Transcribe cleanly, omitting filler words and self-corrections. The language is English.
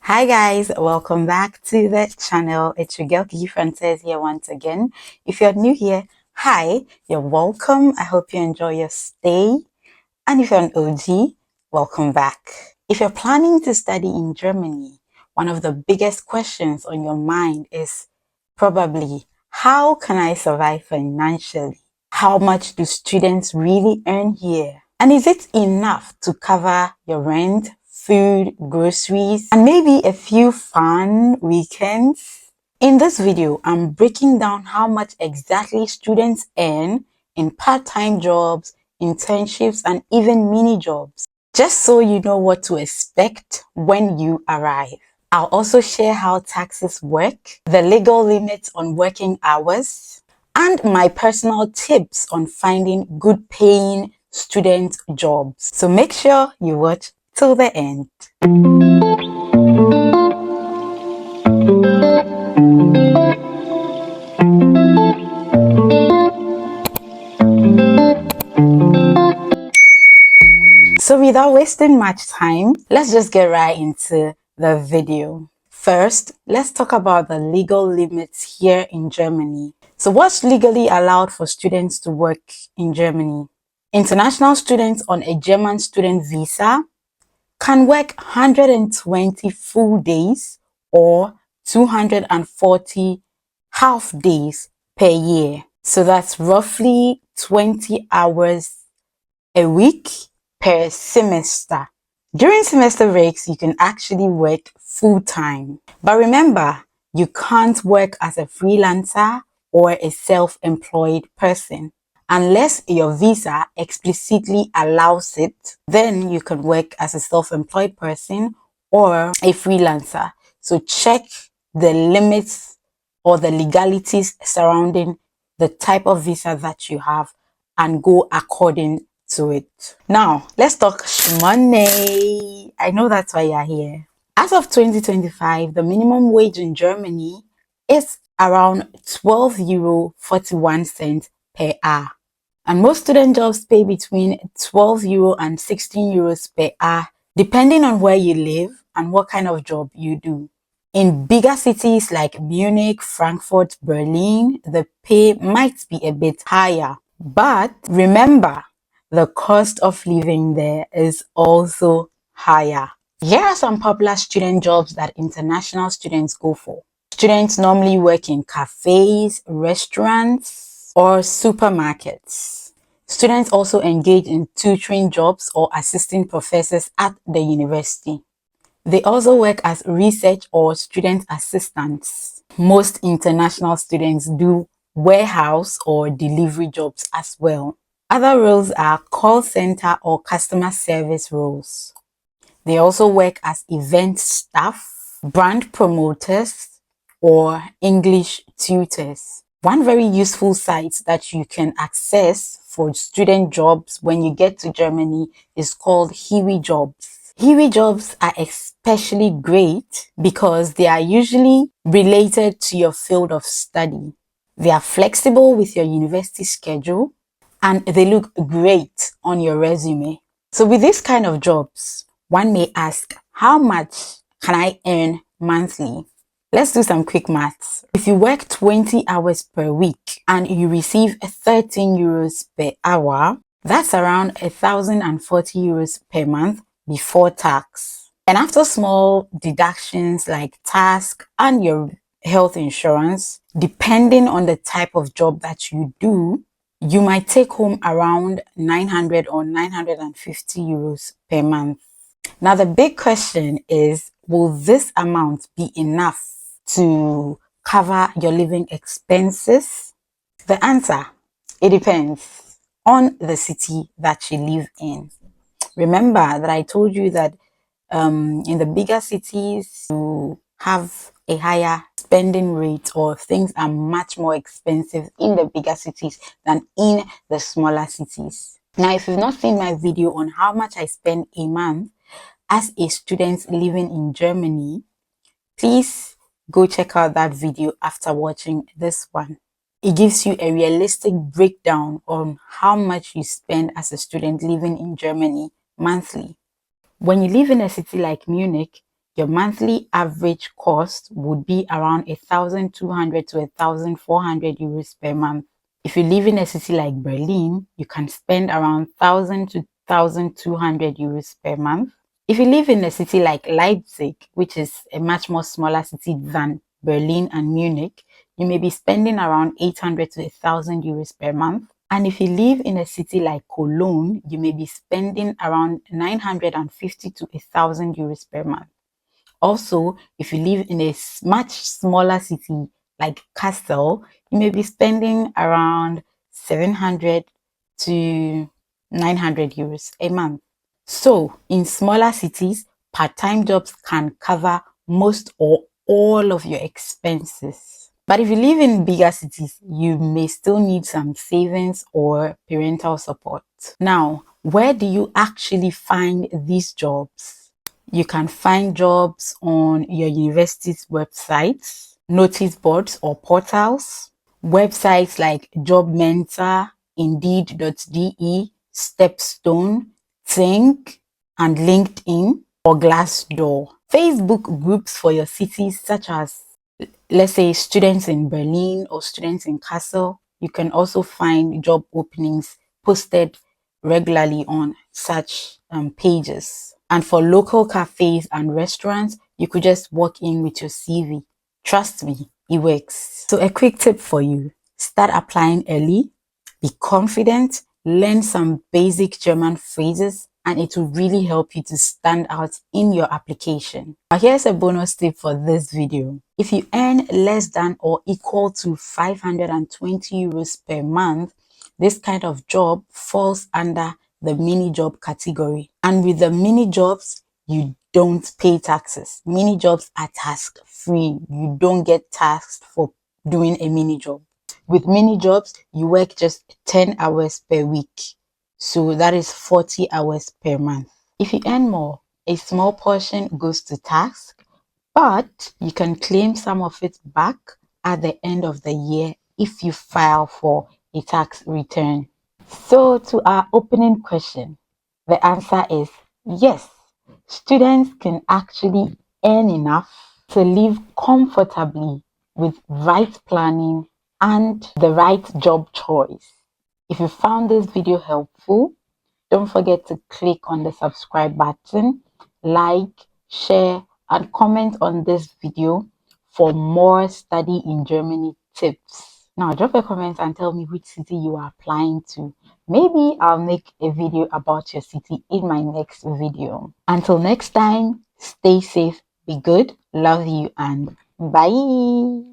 Hi guys, welcome back to the channel. It's your girl Kiki Frances here once again. If you're new here, hi, you're welcome. I hope you enjoy your stay. And if you're an OG, welcome back. If you're planning to study in Germany, one of the biggest questions on your mind is probably, how can I survive financially? How much do students really earn here? And is it enough to cover your rent, food, groceries, and maybe a few fun weekends? In this video, I'm breaking down how much exactly students earn in part-time jobs, internships, and even mini jobs, just so you know what to expect when you arrive. I'll also share how taxes work, the legal limits on working hours, and my personal tips on finding good paying student jobs. So make sure you watch till the end. So without wasting much time, let's just get right into the video. First, let's talk about the legal limits here in Germany. So what's legally allowed for students to work in Germany? International students on a German student visa can work 120 full days or 240 half days per year. So that's roughly 20 hours a week per semester. During semester breaks, you can actually work full time. But remember, you can't work as a freelancer or a self-employed person. Unless your visa explicitly allows it, then you can work as a self-employed person or a freelancer. So check the limits or the legalities surrounding the type of visa that you have and go according to it. Now, let's talk money. I know that's why you're here. As of 2025, the minimum wage in Germany is around 12 euro 41 cents per hour. And most student jobs pay between 12 euro and 16 euros per hour, depending on where you live and what kind of job you do. In bigger cities like Munich, Frankfurt, Berlin, the pay might be a bit higher. But remember, the cost of living there is also higher. Here are some popular student jobs that international students go for. Students normally work in cafes, restaurants, or supermarkets. Students also engage in tutoring jobs or assisting professors at the university. They also work as research or student assistants. Most international students do warehouse or delivery jobs as well. Other roles are call center or customer service roles. They also work as event staff, brand promoters, or English tutors. One very useful site that you can access for student jobs when you get to Germany is called HiWi Jobs. HiWi Jobs are especially great because they are usually related to your field of study. They are flexible with your university schedule and they look great on your resume. So with this kind of jobs, one may ask, how much can I earn monthly? Let's do some quick maths. If you work 20 hours per week and you receive 13 euros per hour, that's around 1,040 euros per month before tax. And after small deductions like tax and your health insurance, depending on the type of job that you do, you might take home around 900 or 950 euros per month. Now, the big question is, will this amount be enough to cover your living expenses? The answer, it depends on the city that you live in. Remember that I told you that in the bigger cities, you have a higher spending rate, or things are much more expensive in the bigger cities than in the smaller cities. Now, if you've not seen my video on how much I spend a month as a student living in Germany, please go check out that video after watching this one. It gives you a realistic breakdown on how much you spend as a student living in Germany monthly. When you live in a city like Munich, your monthly average cost would be around 1,200 to 1,400 euros per month. If you live in a city like Berlin, you can spend around 1,000 to 1,200 euros per month. If you live in a city like Leipzig, which is a much more smaller city than Berlin and Munich, you may be spending around 800 to 1,000 euros per month. And if you live in a city like Cologne, you may be spending around 950 to 1,000 euros per month. Also, if you live in a much smaller city like Kassel, you may be spending around 700 to 900 euros a month. So, in smaller cities, part-time jobs can cover most or all of your expenses. But if you live in bigger cities, you may still need some savings or parental support. Now, where do you actually find these jobs? You can find jobs on your university's websites, notice boards or portals, websites like Job Mentor, Indeed.de, Stepstone, Think, and LinkedIn, or Glassdoor. Facebook groups for your cities, such as, let's say, students in Berlin or students in Kassel. You can also find job openings posted regularly on such pages. And for local cafes and restaurants, you could just walk in with your CV. Trust me, it works. So a quick tip for you: start applying early, be confident, learn some basic German phrases, and it will really help you to stand out in your application. Now, here's a bonus tip for this video. If you earn less than or equal to 520 euros per month, this kind of job falls under the mini job category. And with the mini jobs, you don't pay taxes. Mini jobs are tax free. You don't get taxed for doing a mini job. With mini jobs, you work just 10 hours per week. So that is 40 hours per month. If you earn more, a small portion goes to tax, but you can claim some of it back at the end of the year if you file for a tax return. So to our opening question, the answer is yes. Students can actually earn enough to live comfortably with right planning and the right job choice. If you found this video helpful, don't forget to click on the subscribe button, like, share, and comment on this video for more study in Germany tips. Now, drop a comment and tell me which city you are applying to. Maybe I'll make a video about your city in my next video. Until next time, stay safe, be good, love you, and bye.